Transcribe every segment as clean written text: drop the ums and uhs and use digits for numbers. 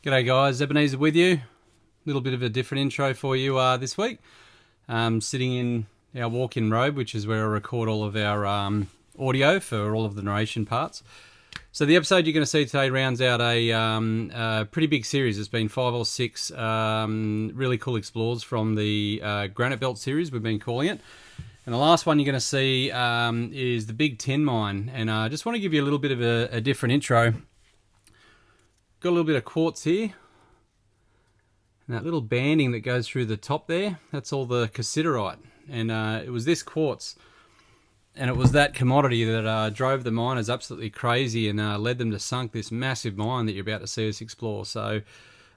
G'day guys, Ebenezer with you. A little bit of a different intro for you this week. Sitting in our walk-in robe, which is where I record all of our audio for all of the narration parts. So the episode you're going to see today rounds out a pretty big series. It's been 5 or 6 really cool explores from the Granite Belt series, we've been calling it. And the last one you're going to see is the Big Tin Mine. And I just want to give you a little bit of a different intro. Got a little bit of quartz here. And that little banding that goes through the top there, that's all the cassiterite. And it was this quartz, and it was that commodity that drove the miners absolutely crazy and led them to sunk this massive mine that you're about to see us explore. So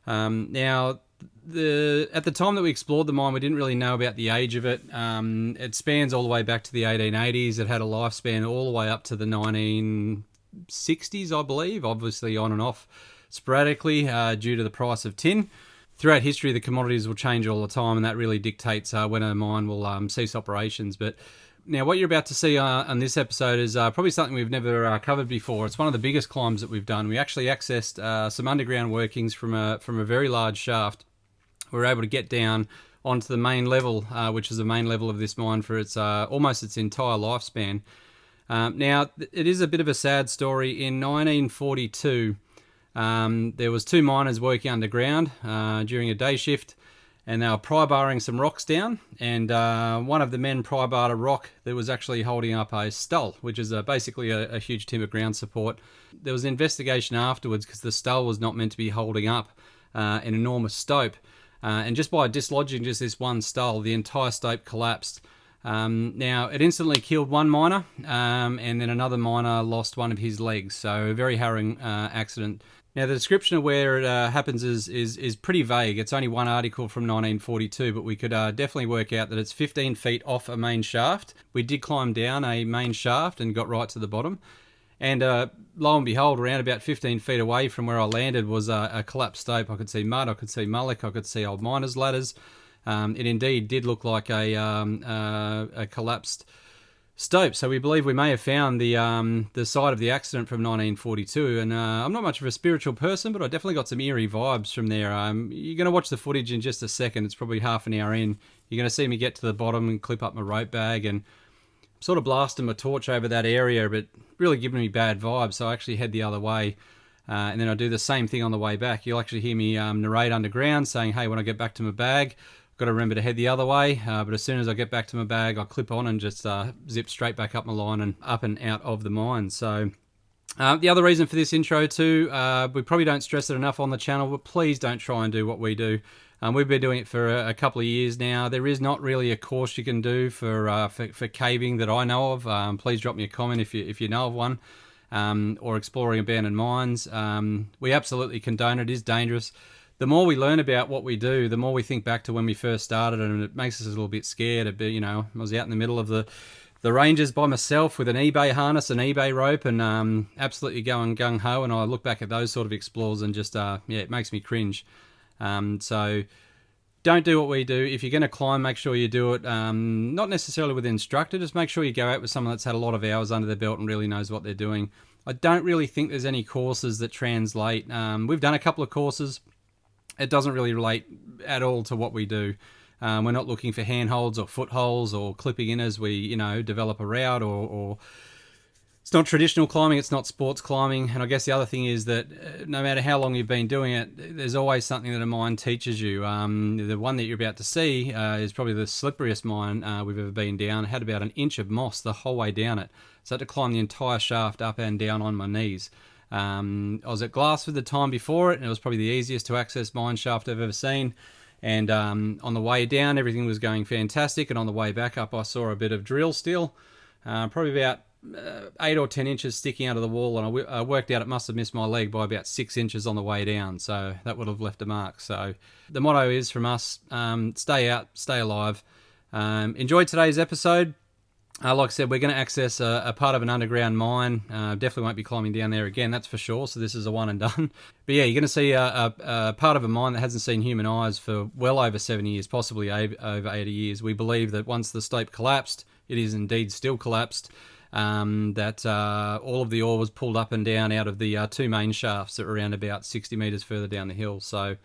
now, at the time that we explored the mine, we didn't really know about the age of it. It spans all the way back to the 1880s. It had a lifespan all the way up to the 1960s, I believe, obviously on and off sporadically due to the price of tin. Throughout history, the commodities will change all the time, and that really dictates when a mine will cease operations. But now what you're about to see on this episode is probably something we've never covered before. It's one of the biggest climbs that we've done. We actually accessed some underground workings from a very large shaft. We were able to get down onto the main level, which is the main level of this mine for its almost its entire lifespan. Now, it is a bit of a sad story. In 1942, there was 2 miners working underground during a day shift, and they were pry barring some rocks down, and one of the men pry barred a rock that was actually holding up a stull, which is basically a huge timber ground support. There was an investigation afterwards because the stull was not meant to be holding up an enormous stope, and just by dislodging just this one stull, the entire stope collapsed. Now, it instantly killed one miner, and then another miner lost one of his legs, so a very harrowing accident. Now, the description of where it happens is pretty vague. It's only one article from 1942, but we could definitely work out that it's 15 feet off a main shaft. We did climb down a main shaft and got right to the bottom. And lo and behold, around about 15 feet away from where I landed was a collapsed stope. I could see mud, I could see mullock, I could see old miners' ladders. It indeed did look like a collapsed stope, so we believe we may have found the site of the accident from 1942. And I'm not much of a spiritual person, but I definitely got some eerie vibes from there. You're going to watch the footage in just a second. It's probably half an hour in. You're going to see me get to the bottom and clip up my rope bag and sort of blasting my torch over that area, but really giving me bad vibes, so I actually head the other way. And then I do the same thing on the way back. You'll actually hear me narrate underground saying, hey, when I get back to my bag, got to remember to head the other way, but as soon as I get back to my bag, I'll clip on and just zip straight back up my line and up and out of the mine. So the other reason for this intro too, we probably don't stress it enough on the channel, but please don't try and do what we do. We've been doing it for a couple of years now. There is not really a course you can do for caving that I know of. Please drop me a comment if you know of one, or exploring abandoned mines. We absolutely condone it. It is dangerous. The more we learn about what we do, the more we think back to when we first started, and it makes us a little bit scared. I was out in the middle of the ranges by myself with an eBay harness, an eBay rope, and absolutely going gung-ho, and I look back at those sort of explores and just, it makes me cringe. So don't do what we do. If you're going to climb, make sure you do it, not necessarily with an instructor, just make sure you go out with someone that's had a lot of hours under their belt and really knows what they're doing. I don't really think there's any courses that translate. We've done a couple of courses. It doesn't really relate at all to what we do. We're not looking for handholds or footholds or clipping in as we, develop a route, or it's not traditional climbing, it's not sports climbing. And I guess the other thing is that no matter how long you've been doing it, there's always something that a mine teaches you. The one that you're about to see is probably the slipperiest mine we've ever been down. It had about an inch of moss the whole way down it. So I had to climb the entire shaft up and down on my knees. I was at Glassford the time before it, and it was probably the easiest to access mine shaft I've ever seen. And on the way down, everything was going fantastic, and on the way back up, I saw a bit of drill still, probably about 8 or 10 inches sticking out of the wall, and I worked out it must have missed my leg by about 6 inches on the way down, so that would have left a mark. So the motto is from us, stay out, stay alive. Enjoy today's episode. Like I said, we're going to access a part of an underground mine. Definitely won't be climbing down there again, that's for sure. So this is a one and done. But yeah, you're going to see a part of a mine that hasn't seen human eyes for well over 70 years, possibly over 80 years. We believe that once the stope collapsed, it is indeed still collapsed. that all of the ore was pulled up and down out of the two main shafts that were around about 60 metres further down the hill. So,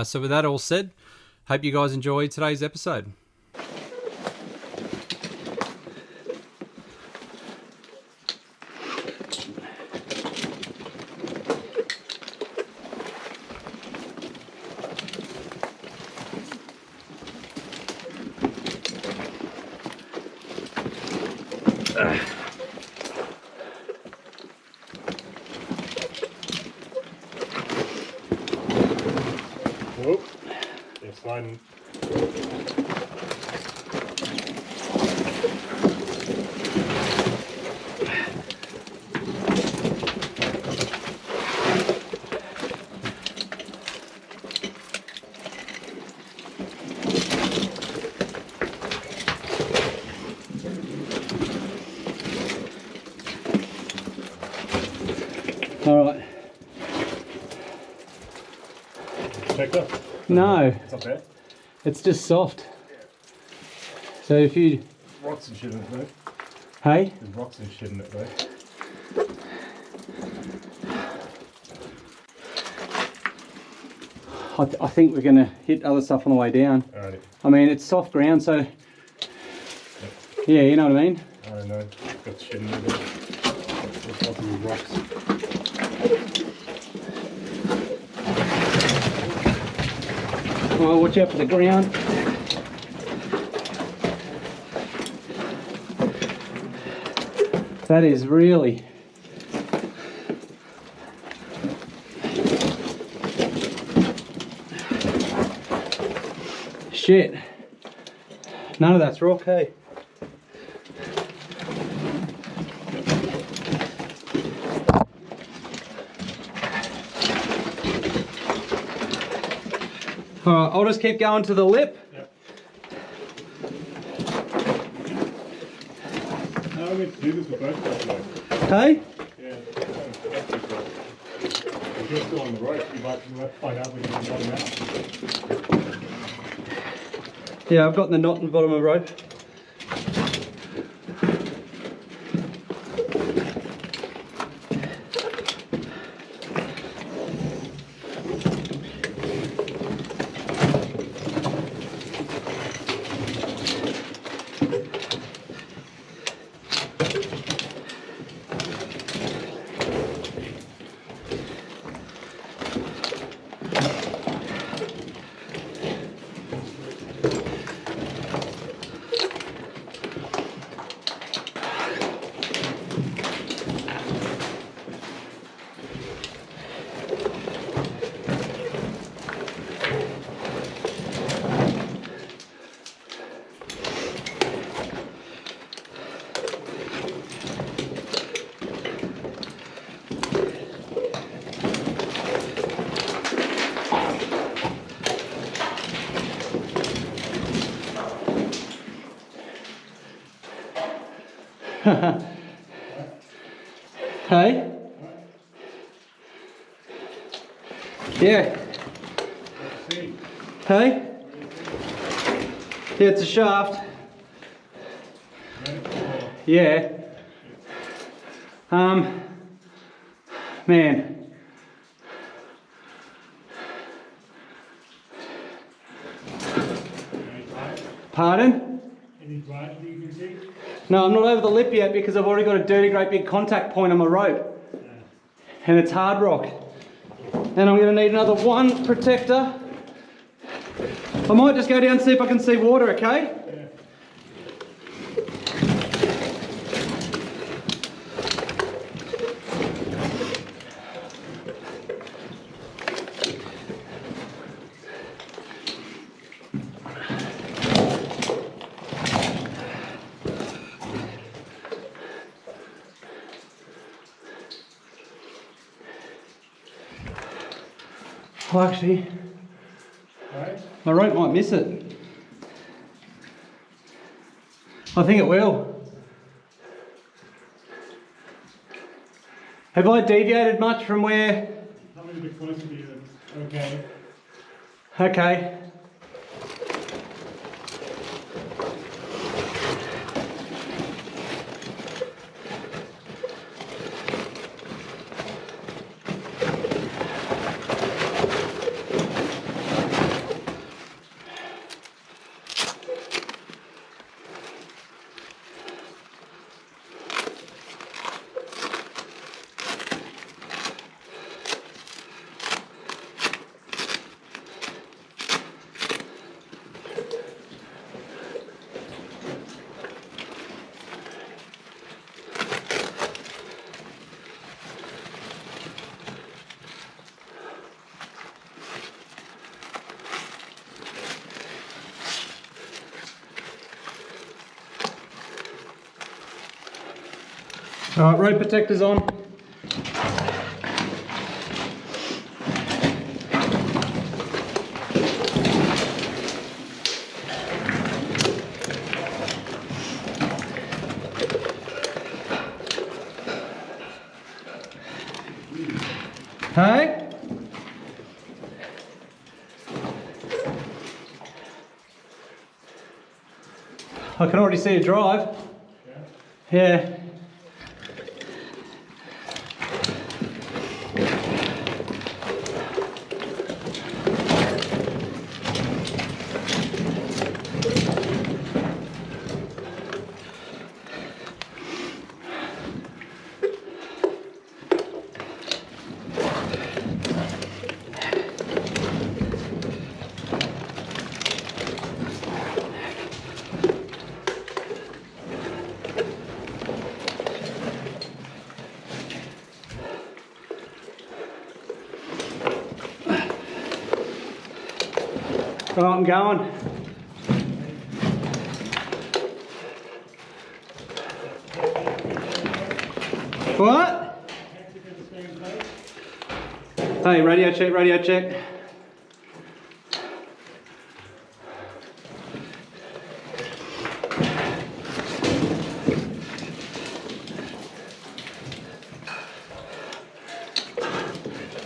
so with that all said, hope you guys enjoyed today's episode. Whoop. They're sliding. All right. Checked up? No, It's not bad. it's just soft. So if you, Rocks and shit in it though. hey, There's rocks and shit in it though. I think we're gonna hit other stuff on the way down. Alrighty. I mean, it's soft ground, so yeah, you know what I mean. I don't know. Got shit in it. There's lots of rocks. Oh, watch out for the ground. That is really shit. None of that's rock, hey? Alright, I'll just keep going to the lip. Yep. No, I'm going to do this with both of them. Hey? Yeah. If you're still on the rope, you might find out when you can bottom out. Yeah, I've got the knot in the bottom of the rope. Hey? Yeah. Hey? Yeah, it's a shaft. Yeah. Man. Pardon? Any drive that you can see? No, I'm not over the lip yet because I've already got a dirty great big contact point on my rope. And it's hard rock. And I'm going to need another one protector. I might just go down and see if I can see water, okay? Well, actually, my rope might miss it. I think it will. Have I deviated much from where? Coming a bit closer to you, okay. Okay. All right, road protectors on. Hey? I can already see a drive. Yeah. Right, I'm going. What? Hey, radio check, radio check.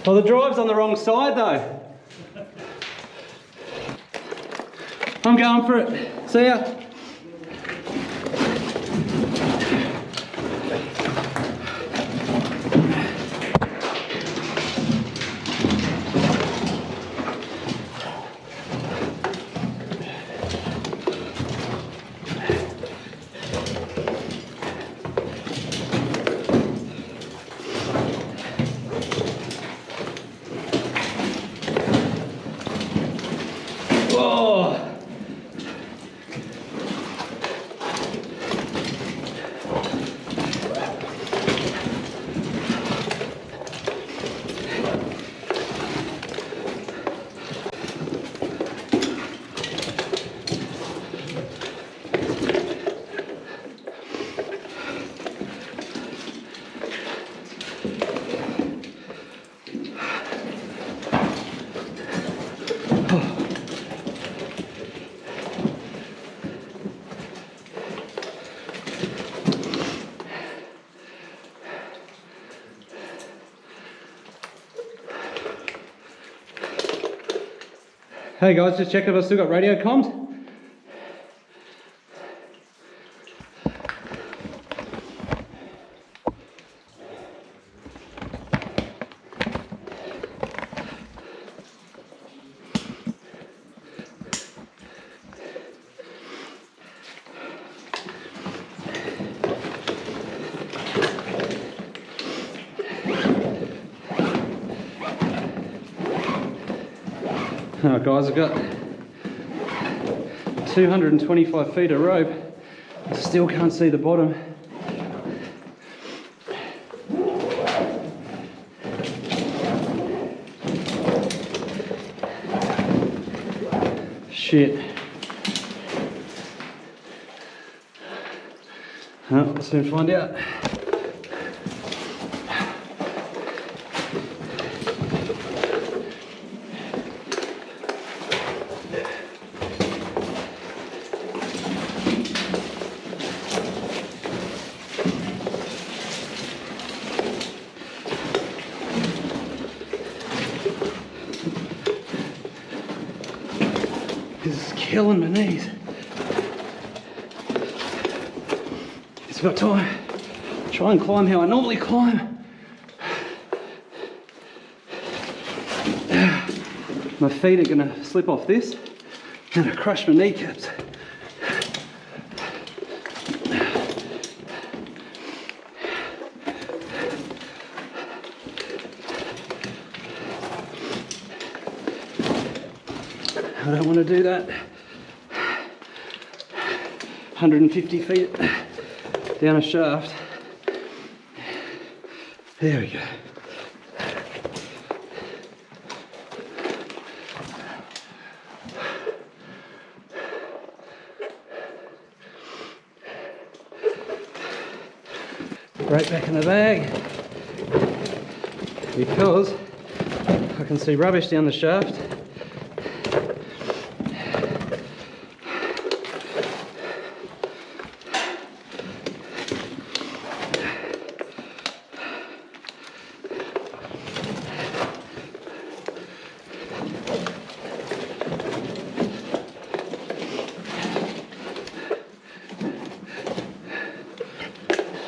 Well, the drive's on the wrong side though. I'm going for it. See ya. Whoa. Hey guys, just check if I've still got radio comms. Alright guys, I've got 225 feet of rope. I still can't see the bottom. Shit. Oh, we'll soon find out. This is killing my knees. It's about time. Try and climb how I normally climb. My feet are gonna slip off this and I crush my kneecaps. I don't want to do that. 150 feet down a shaft. There we go. right back in the bag because I can see rubbish down the shaft.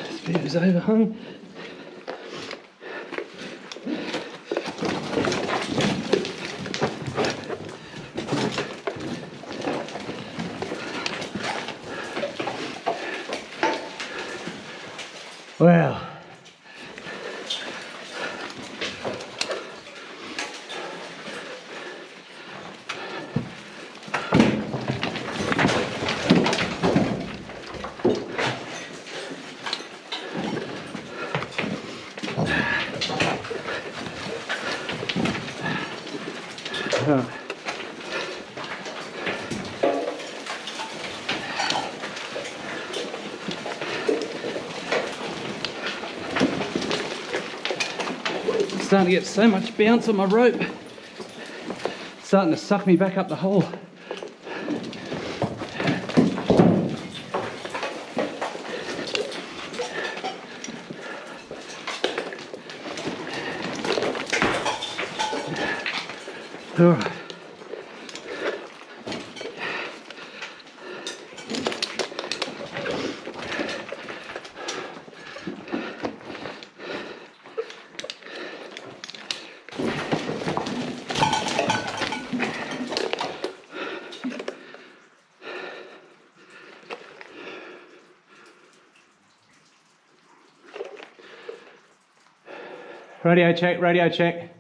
This bit is overhung. Wow. Right. Starting to get so much bounce on my rope. It's starting to suck me back up the hole. All right. Radio check, radio check.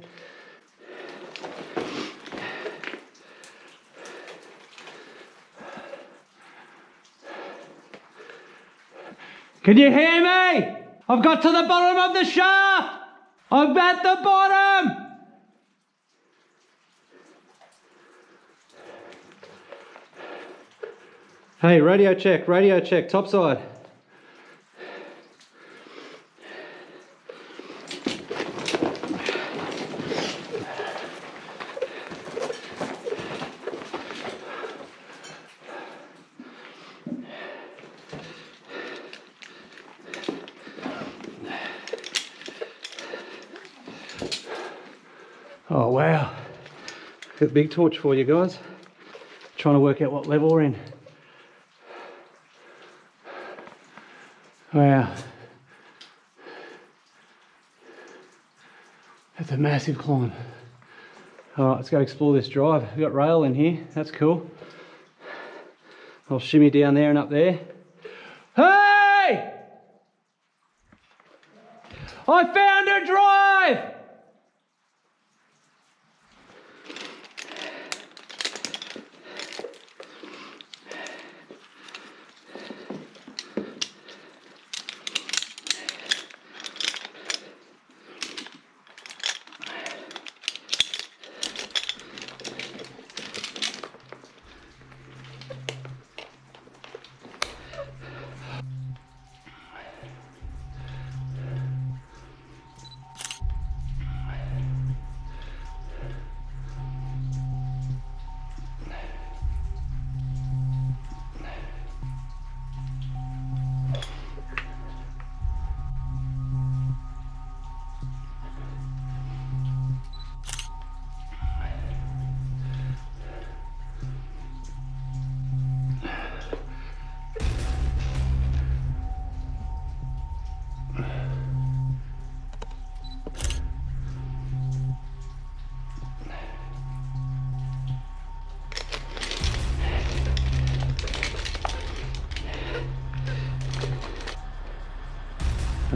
Can you hear me? I've got to the bottom of the shaft. I'm at the bottom. Hey, radio check, topside. Oh wow, got a big torch for you guys. Trying to work out what level we're in. Wow, that's a massive climb. All right, let's go explore this drive. We've got rail in here, that's cool. I'll shimmy down there and up there. Hey! I found a drive!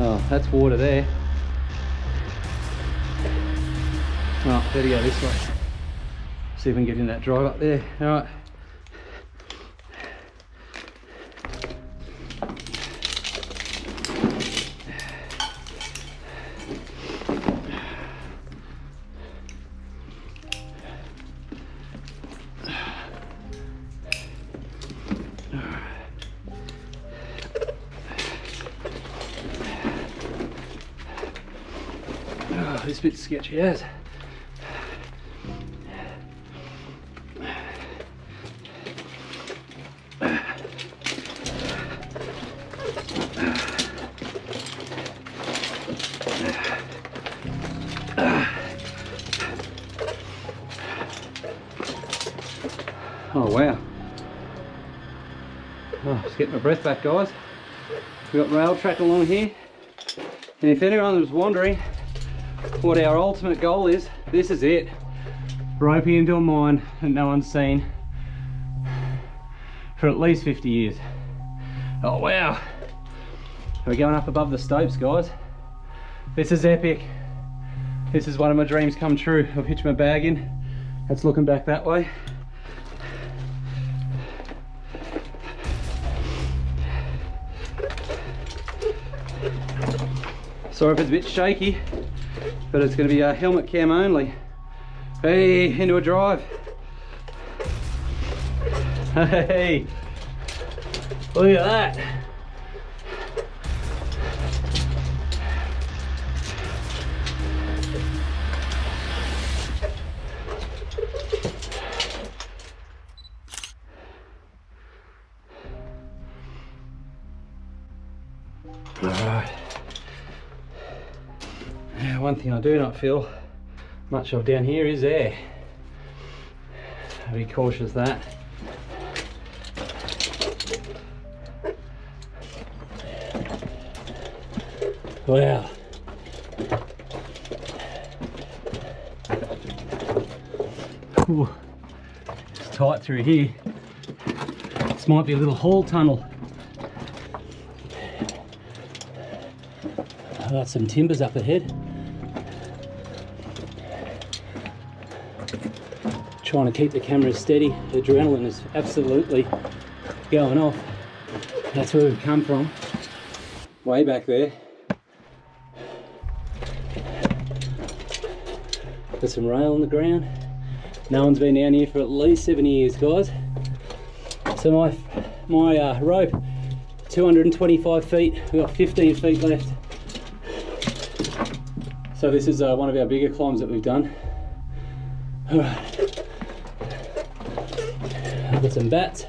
Oh, that's water there. Oh, better go this way. See if we can get in that drive up there. All right. this bit's sketchy as. Oh wow. Oh, just getting my breath back, guys. We've got rail track along here. And if anyone was wondering what our ultimate goal is, this is it. Roping into a mine that no one's seen for at least 50 years. Oh wow. We're going up above the stopes, guys. This is epic. This is one of my dreams come true. I've hitched my bag in. It's looking back that way. Sorry if it's a bit shaky, but it's going to be a helmet cam only. Hey, into a drive. Hey, look at that. Alright. Now, one thing I do not feel much of down here is air. I'll be cautious of that. Wow. Ooh, it's tight through here. This might be a little haul tunnel. I've got some timbers up ahead. Trying to keep the camera steady. The adrenaline is absolutely going off. That's where we've come from. Way back there. Got some rail on the ground. No one's been down here for at least 7 years, guys. So my rope, 225 feet. We've got 15 feet left. So this is one of our bigger climbs that we've done. All right. I've got some bats.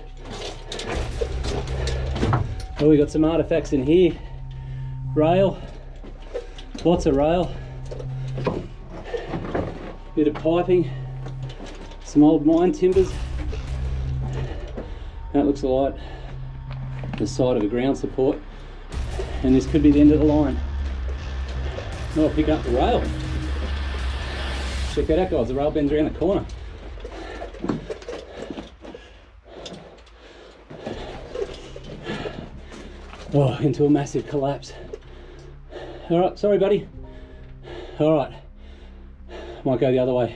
Oh, we got some artifacts in here. Rail, lots of rail. Bit of piping, some old mine timbers. That looks like the side of a ground support. And this could be the end of the line. Oh, I'll pick up the rail. Check that out, guys, the rail bends around the corner. Oh, into a massive collapse. All right, sorry buddy. All right, might go the other way.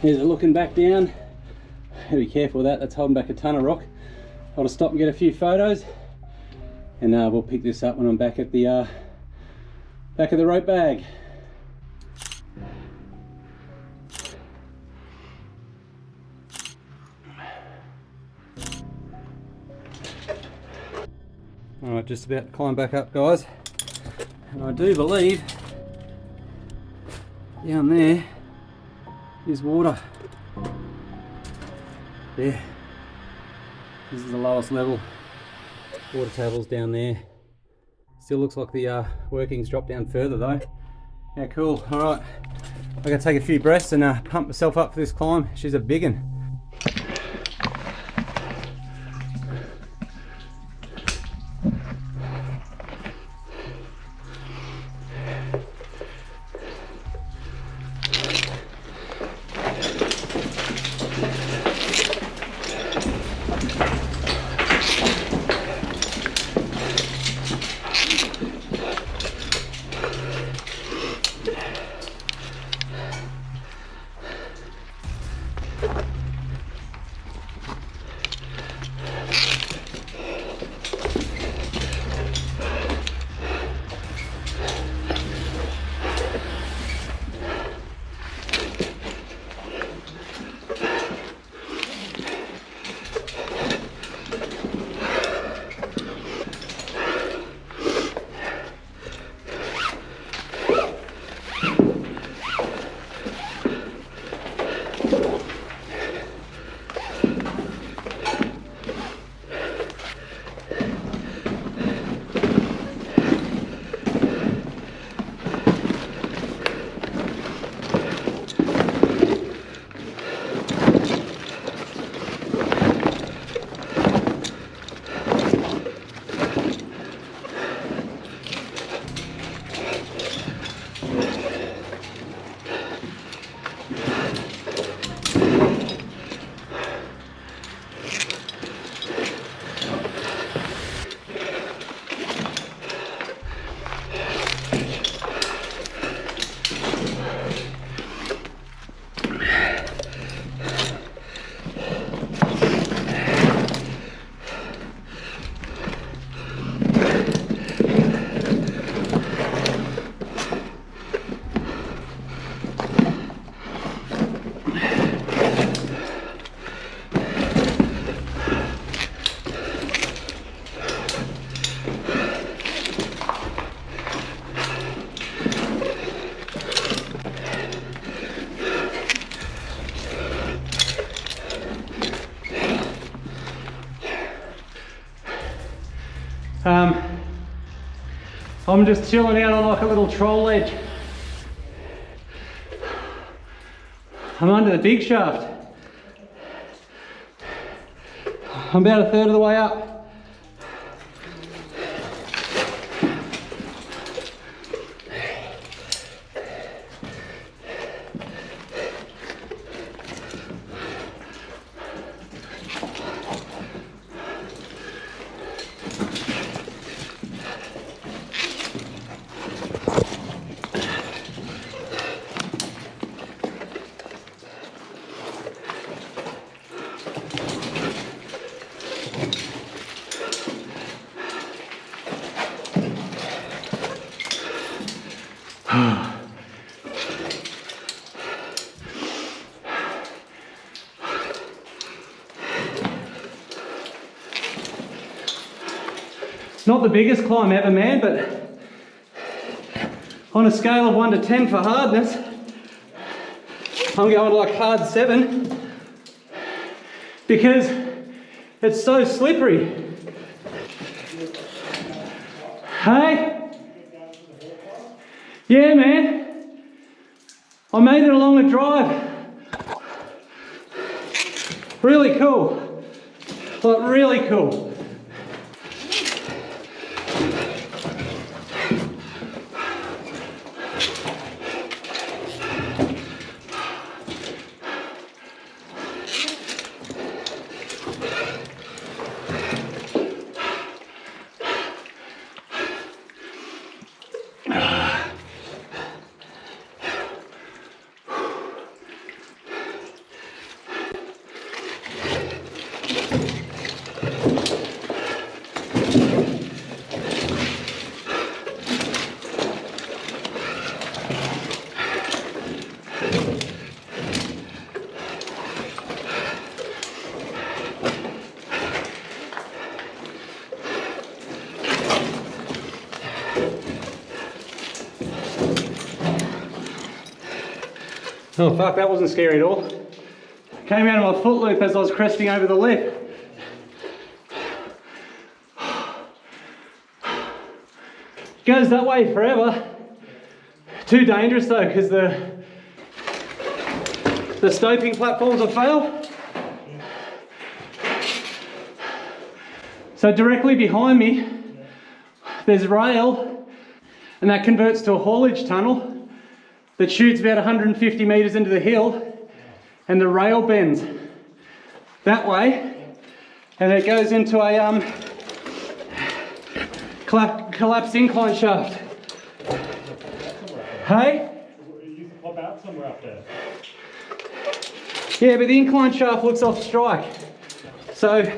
Here's a looking back down. Gotta be careful with that, that's holding back a ton of rock. I'll just stop and get a few photos, and we'll pick this up when I'm back at the rope bag. Alright, just about to climb back up, guys. And I do believe down there is water. There. This is the lowest level. Water table's down there. Still looks like the workings drop down further though. Yeah, cool. Alright. I gotta take a few breaths and pump myself up for this climb. She's a big one. I'm just chilling out on like a little troll ledge. I'm under the big shaft. I'm about a third of the way up. Not the biggest climb ever, man, but on a scale of 1 to 10 for hardness, I'm going like hard 7 because it's so slippery. Hey? Yeah, man. I made it along the drive. Really cool. Like, really cool. Oh fuck, that wasn't scary at all. Came out of my foot loop as I was cresting over the lip. Goes that way forever. Too dangerous though, because the stoping platforms have failed. So directly behind me, there's rail, and that converts to a haulage tunnel that shoots about 150 metres into the hill, and the rail bends that way, and it goes into a collapsed incline shaft. Hey? You can pop out somewhere up there. Yeah, but the incline shaft looks off strike. So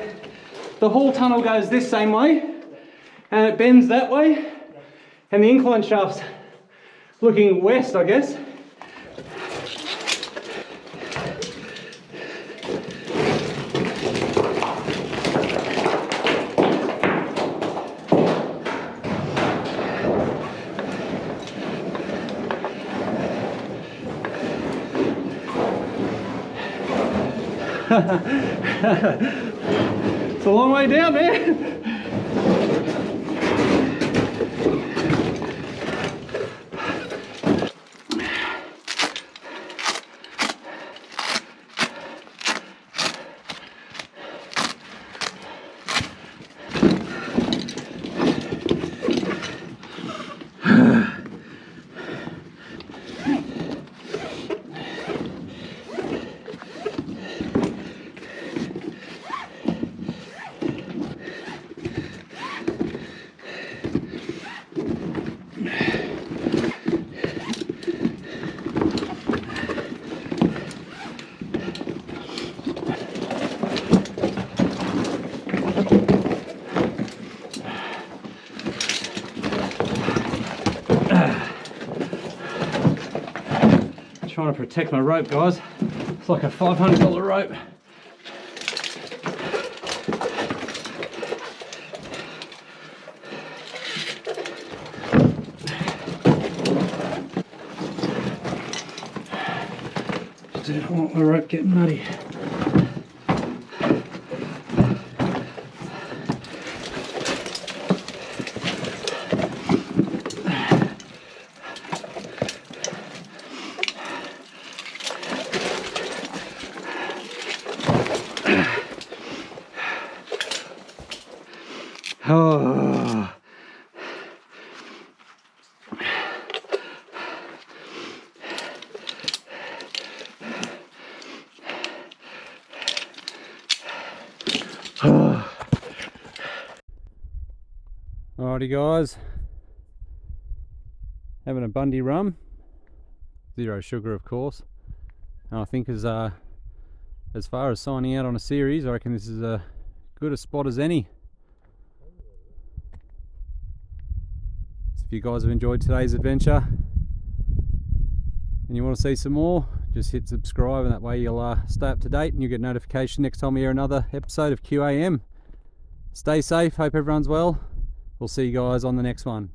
the haul tunnel goes this same way, and it bends that way, and the incline shaft's looking west, I guess. It's a long way down, man. Trying to protect my rope, guys. It's like a $500 rope. I don't want my rope getting muddy. Oh. Alrighty guys, having a Bundy rum, 0 sugar of course, and I think as far as signing out on a series, I reckon this is as good a spot as any. So if you guys have enjoyed today's adventure and you want to see some more, just hit subscribe, and that way you'll stay up to date and you'll get notification next time we hear another episode of QAM. Stay safe, hope everyone's well. We'll see you guys on the next one.